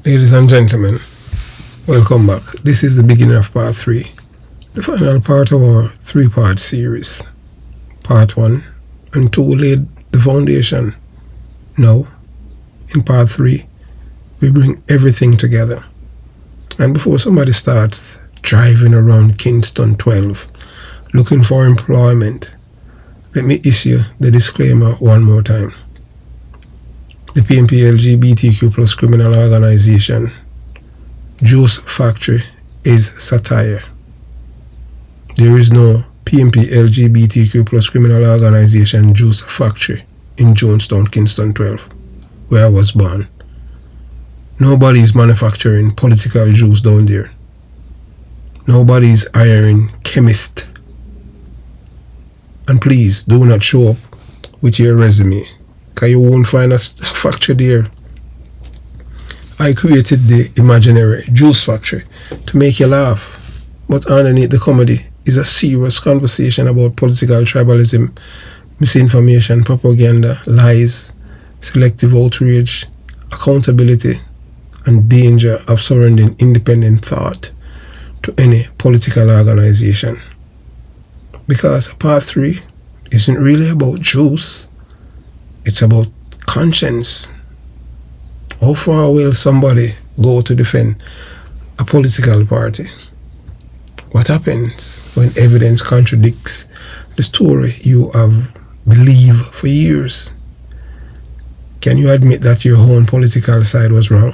Ladies and gentlemen, welcome back. This is the beginning of part 3, the final part of our 3-part series. Part 1 and 2 laid the foundation. Now, in part 3, we bring everything together. And before somebody starts driving around Kingston 12 looking for employment, let me issue the disclaimer one more time. The PNP LGBTQ plus criminal organization Juice Factory is satire. There is no PNP LGBTQ plus criminal organization Juice Factory in Jonestown, Kingston 12, where I was born. Nobody is manufacturing political juice down there. Nobody is hiring chemists. And please do not show up with your resume, because you won't find a factory there. I created the imaginary juice factory to make you laugh, but underneath the comedy is a serious conversation about political tribalism, misinformation, propaganda, lies, selective outrage, accountability, and danger of surrendering independent thought to any political organization. Because part 3 isn't really about juice, it's about conscience. How far will somebody go to defend a political party? What happens when evidence contradicts the story you have believed for years? Can you admit that your own political side was wrong?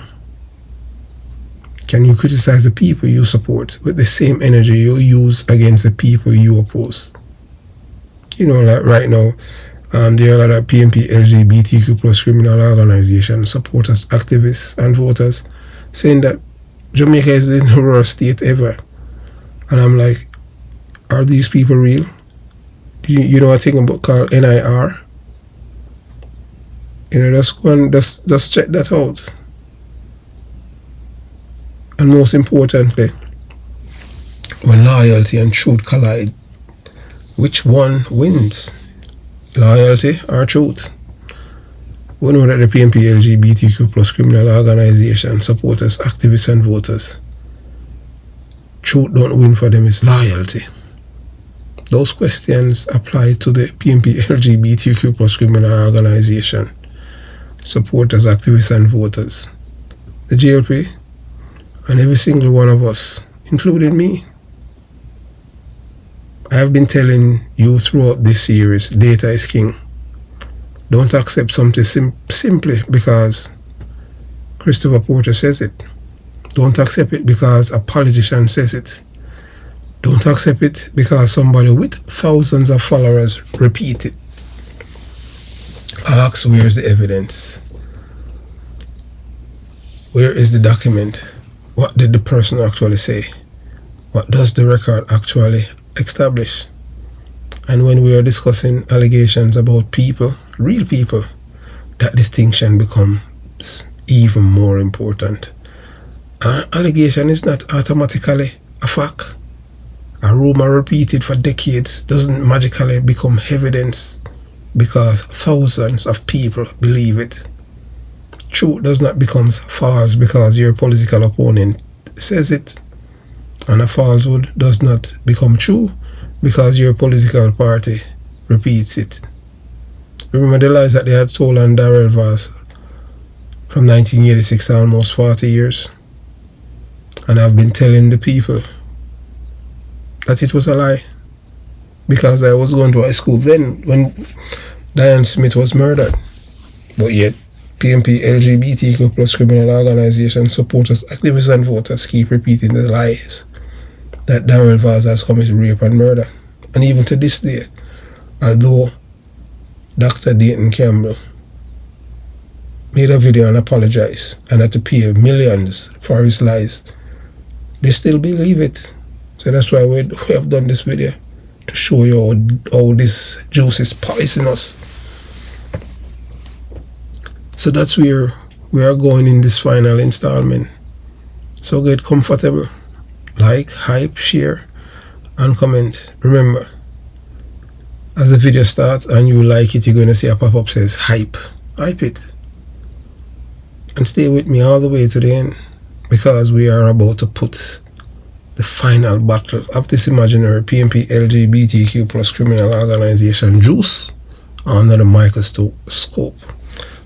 Can you criticize the people you support with the same energy you use against the people you oppose? You know, like right now, there are a lot of PNP LGBTQ plus criminal organizations, supporters, activists, and voters saying that Jamaica is the worst state ever. And I'm like, are these people real? You know a thing about called NIR? You know, just go and just check that out. And most importantly, when loyalty and truth collide, which one wins? Loyalty or truth? We know that the PNP LGBTQ plus criminal organization, supporters, activists, and voters, truth don't win for them, it's loyalty. Those questions apply to the PNP LGBTQ plus criminal organization, supporters, activists, and voters, the GLP, and every single one of us, including me. I have been telling you throughout this series, data is king. Don't accept something simply because Christopher Porter says it. Don't accept it because a politician says it. Don't accept it because somebody with thousands of followers repeat it. Ask, where is the evidence? Where is the document? What did the person actually say? What does the record actually establish? And when we are discussing allegations about people, real people, that distinction becomes even more important. An allegation is not automatically a fact. A rumor repeated for decades doesn't magically become evidence because thousands of people believe it. Truth does not become false because your political opponent says it. And a falsehood does not become true because your political party repeats it. Remember the lies that they had told on Darrell Vaz from 1986 to almost 40 years? And I've been telling the people that it was a lie because I was going to high school then when Diane Smith was murdered. But yet, PNP LGBTQ plus criminal organization supporters, activists, and voters keep repeating the lies that Darrell Vaz has committed rape and murder. And even to this day, although Dr. Dayton Campbell made a video and apologized and had to pay millions for his lies, they still believe it. So that's why we have done this video, to show you how this juice is poisonous. So that's where we are going in this final installment. So get comfortable. Like, hype, share, and comment. Remember, as the video starts and you like it, you're going to see a pop-up says hype. Hype it. And stay with me all the way to the end, because we are about to put the final battle of this imaginary PNP LGBTQ plus criminal organization Juice under the microscope.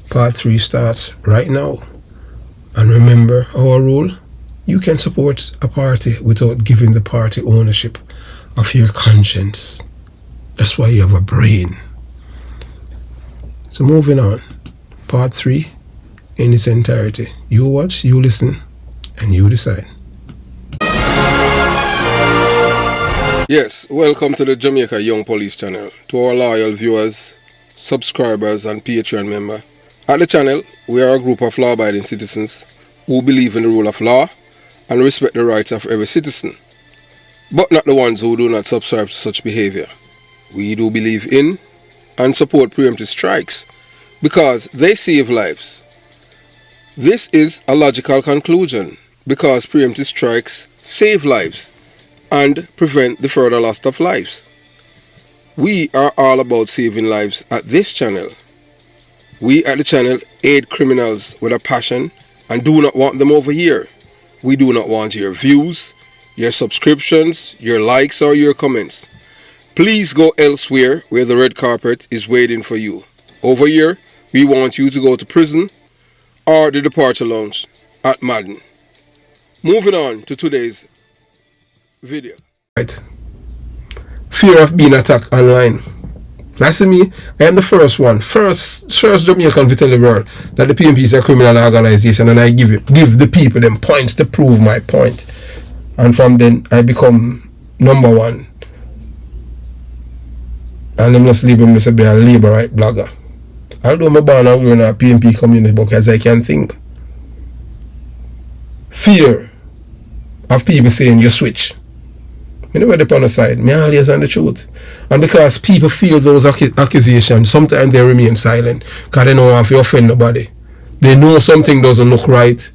Part 3 starts right now. And remember our rule: you can support a party without giving the party ownership of your conscience. That's why you have a brain. So moving on, part 3 in its entirety. You watch, you listen, and you decide. Yes, welcome to the Jamaican Young Police channel. To our loyal viewers, subscribers, and Patreon member. At the channel, we are a group of law-abiding citizens who believe in the rule of law and respect the rights of every citizen, but not the ones who do not subscribe to such behavior. We do believe in and support preemptive strikes because they save lives. This is a logical conclusion because preemptive strikes save lives and prevent the further loss of lives. We are all about saving lives at this channel. We at the channel aid criminals with a passion and do not want them over here. We do not want your views, your subscriptions, your likes, or your comments. Please go elsewhere where the red carpet is waiting for you. Over here, we want you to go to prison or the departure lounge at Madden. Moving on to today's video. Right. Fear of being attacked online. That's me. I am the first Jamaican to tell the world that the PNP is a criminal organization, and I give the people them points to prove my point. And from then I become number one. And I must leave him to be a labor right blogger. Although I'm born and grown in a PNP community, but as I can think. Fear of people saying you switch. I never dip on the side. Me always on the truth. And because people feel those accusations, sometimes they remain silent because they don't want to offend nobody. They know something doesn't look right.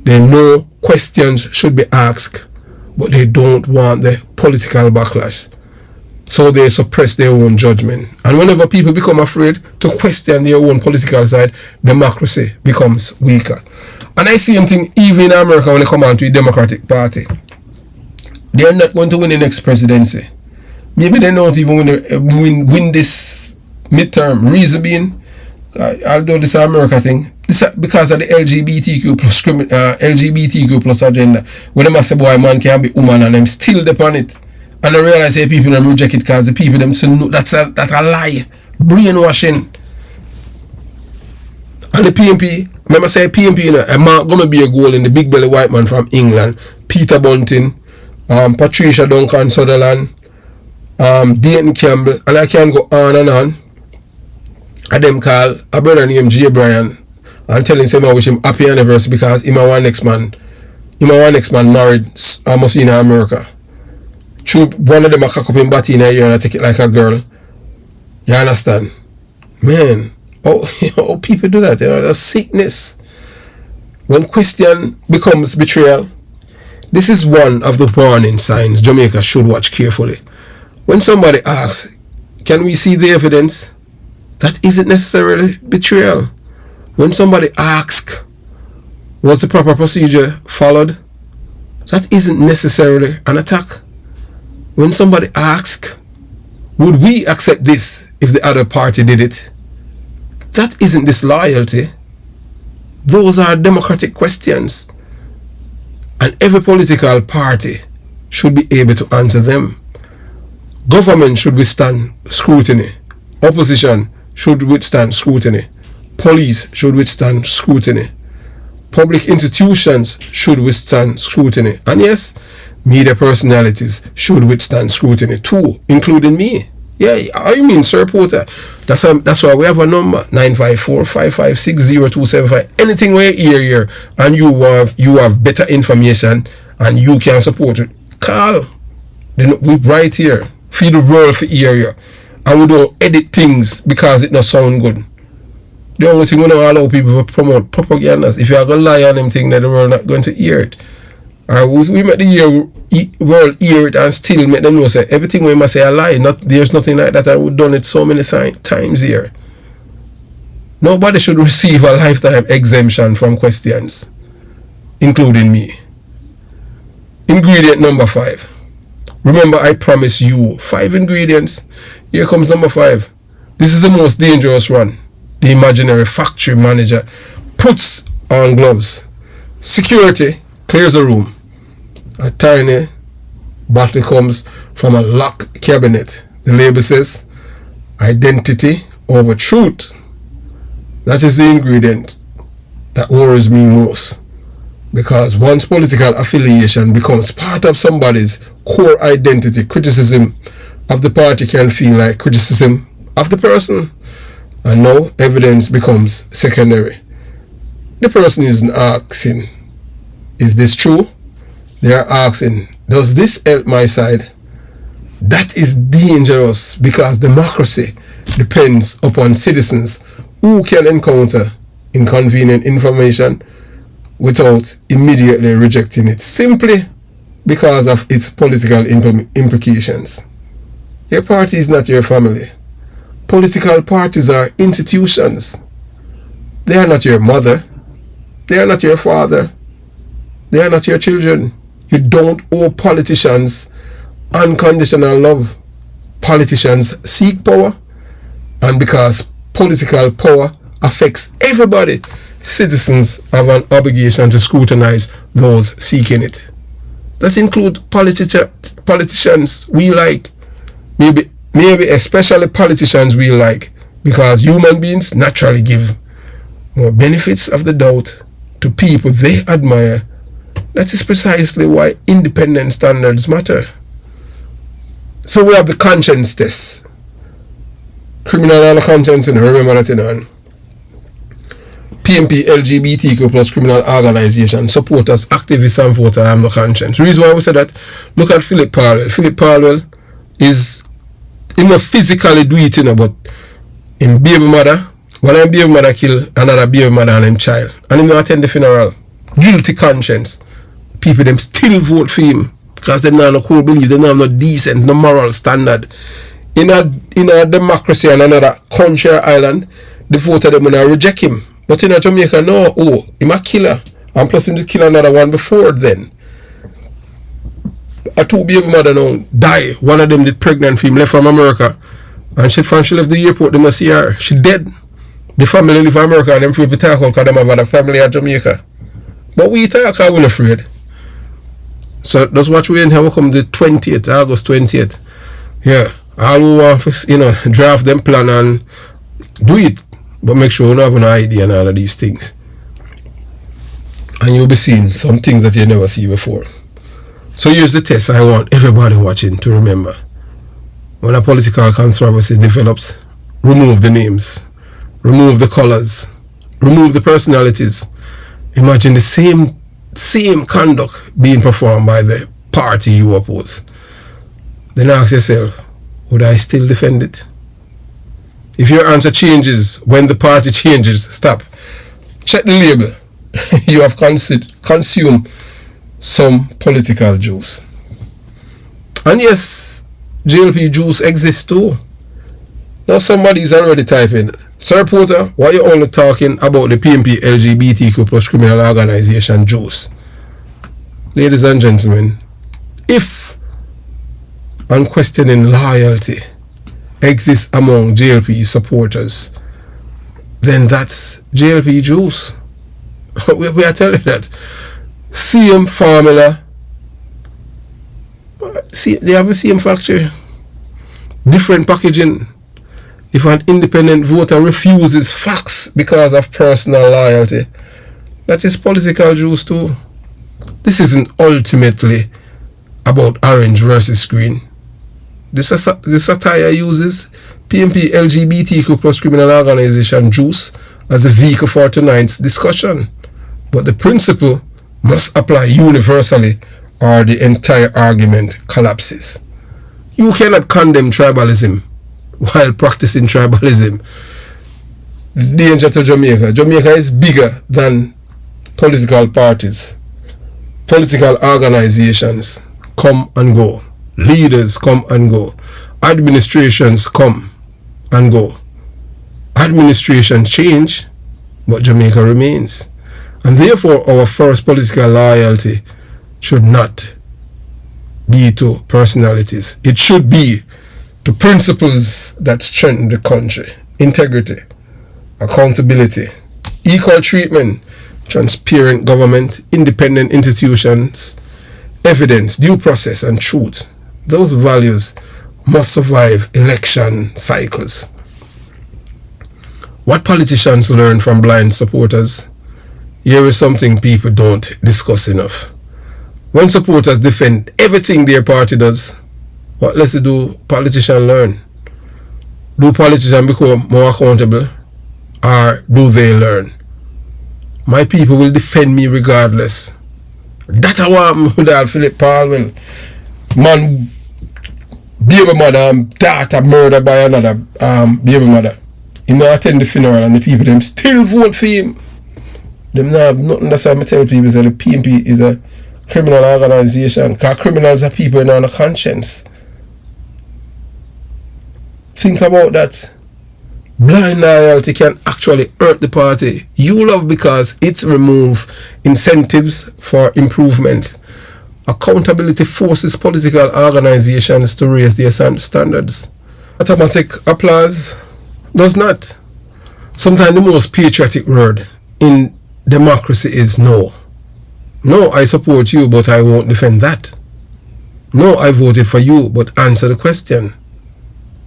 They know questions should be asked, but they don't want the political backlash. So they suppress their own judgment. And whenever people become afraid to question their own political side, democracy becomes weaker. And I see something even in America when they come on to the Democratic Party. They are not going to win the next presidency. Maybe they don't even win this midterm. Reason being, although this is an America thing, this because of the LGBTQ plus agenda. When them say boy man can be woman and them still depend it. And I realize that people them reject it because the people them say no, that's a lie. Brainwashing. And the PNP, remember say PNP, you know, gonna be a goal in the big belly white man from England, Peter Bunting, Patricia Duncan Sutherland, Dayton Campbell, and I can go on and on. And them call a brother named J. Bryan and tell him I wish him happy anniversary because him and one next man married almost in America. True, one of them a cock up in body in a year and I take it like a girl. You understand? Man, oh people do that, you know, that's sickness. When question becomes betrayal, this is one of the warning signs Jamaica should watch carefully. When somebody asks, can we see the evidence? That isn't necessarily betrayal. When somebody asks, was the proper procedure followed? That isn't necessarily an attack. When somebody asks, would we accept this if the other party did it? That isn't disloyalty. Those are democratic questions. And every political party should be able to answer them. Government should withstand scrutiny. Opposition should withstand scrutiny. Police should withstand scrutiny. Public institutions should withstand scrutiny. And yes, media personalities should withstand scrutiny too, including me. Yeah, I mean, Sir Porter. That's why we have a number 954-556-0275. Anything we hear here and you have better information and you can support it, call. Then we right here. Feed the world for area. And we don't edit things because it not sound good. The only thing we don't allow people to promote propaganda. If you are going to lie on them thing, that the world not going to hear it. We make the world hear it and still make them know say everything we must say a lie. There's nothing like that, and we've done it so many times here. Nobody should receive a lifetime exemption from questions, including me. Ingredient number 5. Remember, I promised you 5 ingredients. Here comes number 5. This is the most dangerous one. The imaginary factory manager puts on gloves. Security clears a room. A tiny bottle comes from a locked cabinet. The label says, identity over truth. That is the ingredient that worries me most. Because once political affiliation becomes part of somebody's core identity, criticism of the party can feel like criticism of the person. And now evidence becomes secondary. The person isn't asking, is this true? They are asking, does this help my side? That is dangerous because democracy depends upon citizens who can encounter inconvenient information without immediately rejecting it simply because of its political implications. Your party is not your family. Political parties are institutions. They are not your mother. They are not your father. They are not your children. You don't owe politicians unconditional love. Politicians seek power, and because political power affects everybody, citizens have an obligation to scrutinize those seeking it. That includes politicians we like, maybe especially politicians we like, because human beings naturally give more benefits of the doubt to people they admire. That is precisely why independent standards matter. So we have the conscience test. Criminal and conscience, remember that, and PNP LGBTQ plus criminal organization, supporters, activists and voters have no conscience. The reason why we say that, look at Philip Parwell. Philip Parwell is, he not physically do it, but him baby mother, one of baby mother kill another baby mother and him child, and him not attend the funeral. Guilty conscience. People them still vote for him because they don't have no core belief, they don't have no decent, no moral standard. In a democracy and another country or island, the voter them gonna reject him. But in Jamaica, no, him a killer. And plus him did kill another one before then. A 2 baby mother now die. One of them did pregnant for him, left from America. And she left the airport, they must see her. She dead. The family live in America and them free to talk out because them have a family in Jamaica. But we talk because we're not afraid. So that's what we in here. We come the 20th, August 20th. Yeah. All who want to, draft them plan and do it. But make sure you don't have no idea and all of these things. And you'll be seeing some things that you never see before. So here's the test I want everybody watching to remember. When a political controversy develops, remove the names, remove the colors, remove the personalities. Imagine the same conduct being performed by the party you oppose. Then ask yourself, would I still defend it? If your answer changes when the party changes, stop. Check the label. You have consumed some political juice. And yes, JLP juice exists too. Now somebody is already typing, Sir Porter, why are you only talking about the PNP LGBTQ plus criminal organization juice? Ladies and gentlemen, if unquestioning loyalty exists among JLP supporters, then that's JLP juice. we are telling you that. Same formula. See, they have the same factory. Different packaging. If an independent voter refuses facts because of personal loyalty, that is political juice too. This isn't ultimately about orange versus green. The satire uses PNP LGBTQ plus criminal organization juice as a vehicle for tonight's discussion. But the principle must apply universally or the entire argument collapses. You cannot condemn tribalism while practicing tribalism. Danger to Jamaica. Jamaica is bigger than political parties. Political organizations come and go. Leaders come and go. Administrations come and go. Administration change, but Jamaica remains. And therefore, our first political loyalty should not be to personalities. It should be to principles that strengthen the country. Integrity, accountability, equal treatment, transparent government, independent institutions, evidence, due process, and truth. Those values must survive election cycles. What politicians learn from blind supporters? Here is something people don't discuss enough. When supporters defend everything their party does, what less do politicians learn? Do politicians become more accountable, or do they learn? My people will defend me regardless. That's how I'm with Philip Paul. Well, man, baby mother, daughter murdered by another baby mother. He may attend the funeral and the people them still vote for him. Them not have nothing. That's why I tell people that the PNP is a criminal organization, because criminals are people in a conscience. Think about that. Blind loyalty can actually hurt the party you love because it's remove incentives for improvement. Accountability forces political organizations to raise their standards. Automatic applause does not. Sometimes the most patriotic word in democracy is no. No, I support you, but I won't defend that. No, I voted for you, but answer the question.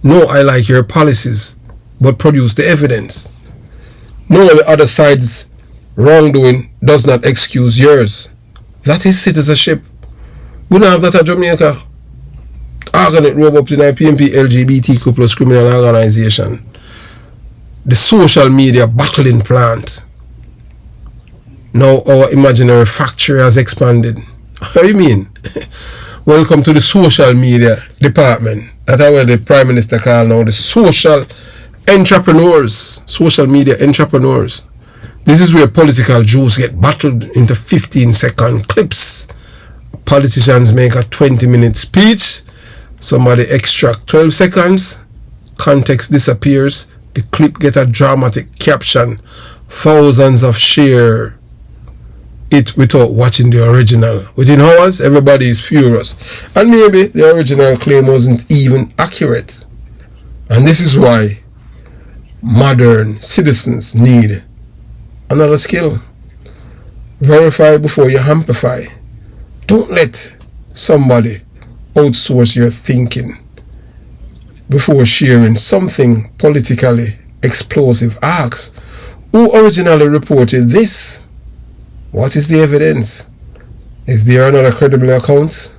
No, I like your policies, but produce the evidence. No, the other side's wrongdoing does not excuse yours. That is citizenship. We don't have that at Jamaica. Organic robe up to the PNP LGBTQ plus criminal organization. The social media battling plant. Now our imaginary factory has expanded. How do you mean? Welcome to the social media department. That's what the Prime Minister call now the social entrepreneurs. Social media entrepreneurs. This is where political juice get battled into 15-second clips. Politicians make a 20-minute speech. Somebody extract 12 seconds. Context disappears. The clip get a dramatic caption. Thousands of share it without watching the original. Within hours, everybody is furious. And maybe the original claim wasn't even accurate. And this is why modern citizens need another skill. Verify before you amplify. Don't let somebody outsource your thinking before sharing something politically explosive. Ask, who originally reported this? What is the evidence? Is there another credible account?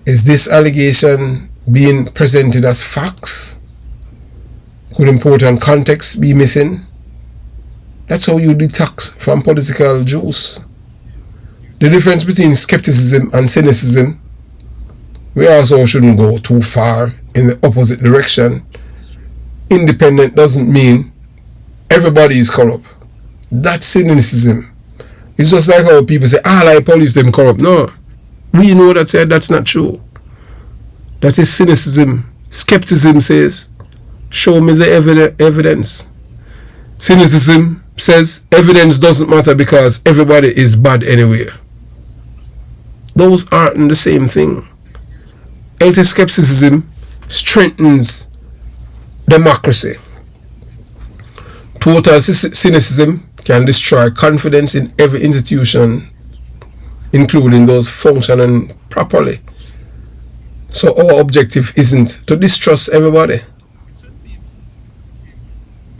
Is this allegation being presented as facts? Could important context be missing? That's how you detox from political juice. The difference between skepticism and cynicism, we also shouldn't go too far in the opposite direction. Independent doesn't mean everybody is corrupt. That's cynicism. It's just like how people say, like police them corrupt. No, we know that's not true. That is cynicism. Skepticism says, show me the evidence. Cynicism says evidence doesn't matter because everybody is bad anyway. Those aren't the same thing. Anti-skepticism strengthens democracy. Total cynicism can destroy confidence in every institution, including those functioning properly. So our objective isn't to distrust everybody.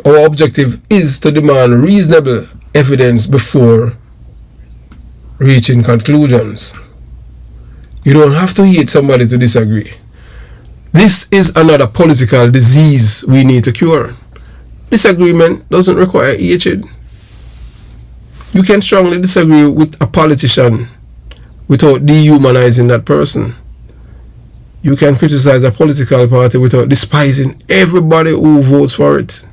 Our objective is to demand reasonable evidence before reaching conclusions. You don't have to hate somebody to disagree. This is another political disease we need to cure. Disagreement doesn't require hatred. You can strongly disagree with a politician without dehumanizing that person. You can criticize a political party without despising everybody who votes for it.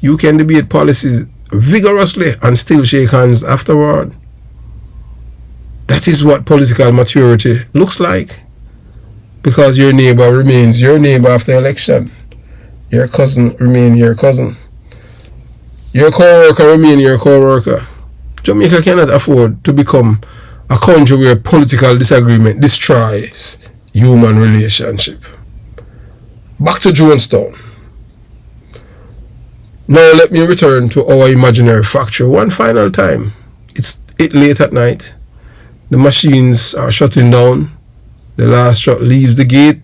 You can debate policies vigorously and still shake hands afterward. That is what political maturity looks like. Because your neighbor remains your neighbor after election. your cousin remain your cousin. Your co-worker remain your co-worker. Jamaica cannot afford to become a country where political disagreement destroys human relationship. Back to Jonestown. Now let me return to our imaginary factory one final time. It's late at night. The machines are shutting down. The last truck leaves the gate.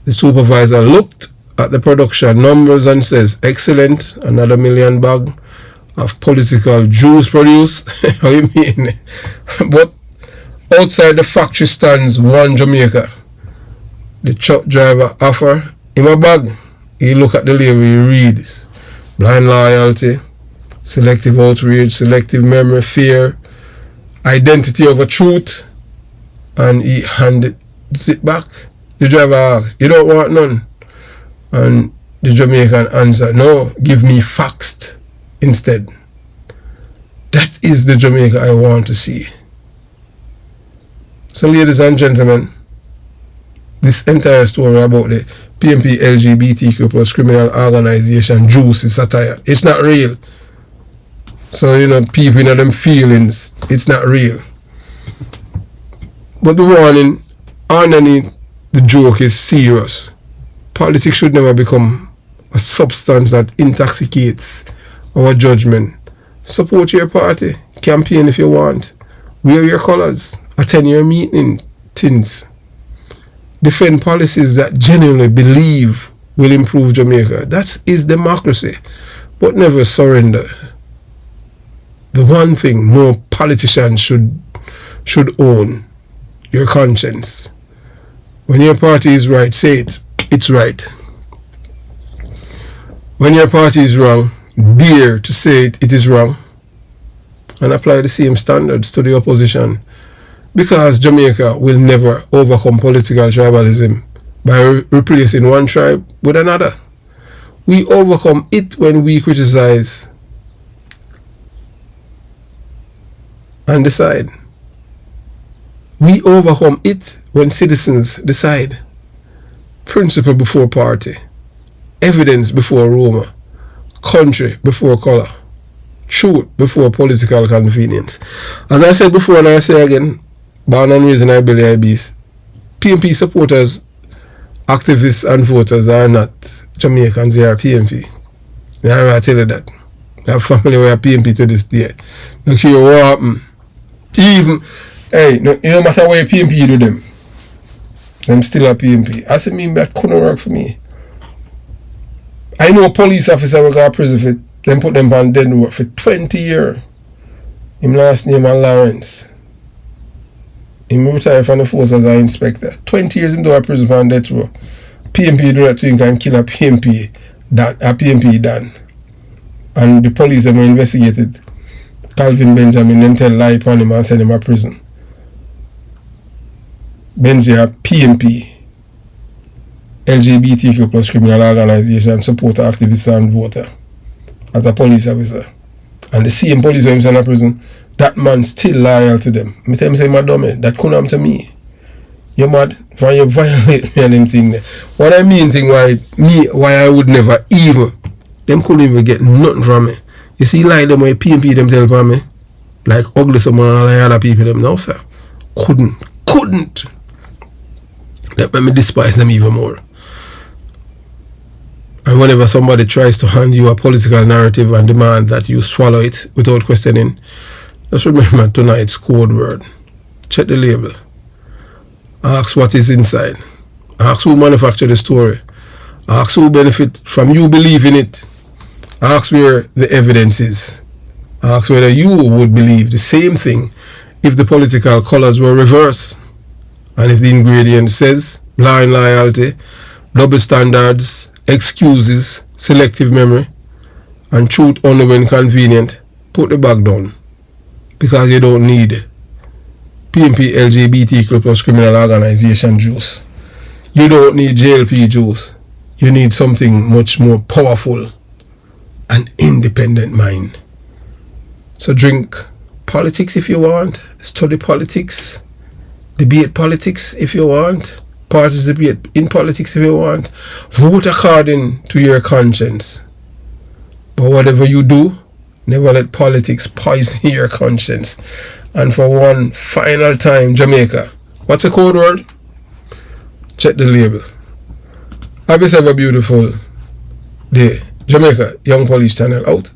The supervisor looked at the production numbers and says, excellent, another 1 million bag of political juice produced. How you mean? But outside the factory stands one Jamaica. The truck driver offer him a bag. He look at the label, he reads, blind loyalty, selective outrage, selective memory, fear, identity over truth, and he handed it back. The driver asked, you don't want none? And the Jamaican answered, no, give me faxed instead. That is the Jamaica I want to see. So ladies and gentlemen, this entire story about the PNP LGBTQ plus criminal organization Juice is satire. It's not real. So, you know, people know them feelings. It's not real. But the warning underneath the joke is serious. Politics should never become a substance that intoxicates our judgment. Support your party. Campaign if you want. Wear your colors. Attend your meetings. Defend policies that genuinely believe will improve Jamaica. That is democracy. But never surrender. The one thing no politician should own, your conscience. When your party is right, say it. It's right. When your party is wrong, dare to say it. It is wrong. And apply the same standards to the opposition. Because Jamaica will never overcome political tribalism by replacing one tribe with another. We overcome it when we criticize and decide. We overcome it when citizens decide. Principle before party. Evidence before rumor. Country before color. Truth before political convenience. As I said before and I say again, born and raised in Ibeli Ibis, PNP supporters, activists and voters are not Jamaicans, they are PNP. I tell you that. I have family who are PNP to this day. No care what happen. Even, hey, no, it no matter what PNP you do them. Them still a PNP. I say mean that couldn't work for me. I know a police officer who got prison for them put them on dead work for 20 years. Him last name is Lawrence. Him retired from the force as an inspector. 20 years him do a prison on death row. PNP do that to him and kill a PNP done. And the police them investigated Calvin Benjamin, them tell lie upon him and send him to prison. Benji a PNP LGBTQ plus criminal organization supporter, activist and voter as a police officer. And the same police who him send to prison, that man still loyal to them. Me tell him say madam, that couldn't happen to me. You mad? Why you violate me and them thing there? What I mean thing why I would never even, them couldn't even get nothing from me. You see like them why PNP them tell for me, like ugly some all the other people them now sir. Couldn't. That made me despise them even more. And whenever somebody tries to hand you a political narrative and demand that you swallow it without questioning, just remember tonight's code word. Check the label. Ask what is inside. Ask who manufactured the story. Ask who benefit from you believing it. Ask where the evidence is. Ask whether you would believe the same thing if the political colors were reversed. And if the ingredient says blind loyalty, double standards, excuses, selective memory, and truth only when convenient, put the bag down. Because you don't need PNP LGBTQ plus criminal organization juice. You don't need JLP juice. You need something much more powerful and independent mind. So drink politics if you want. Study politics. Debate politics if you want. Participate in politics if you want. Vote according to your conscience. But whatever you do, never let politics poison your conscience. And for one final time, Jamaica. What's the code word? Check the label. Have yourself a beautiful day. Jamaica Young Police channel out.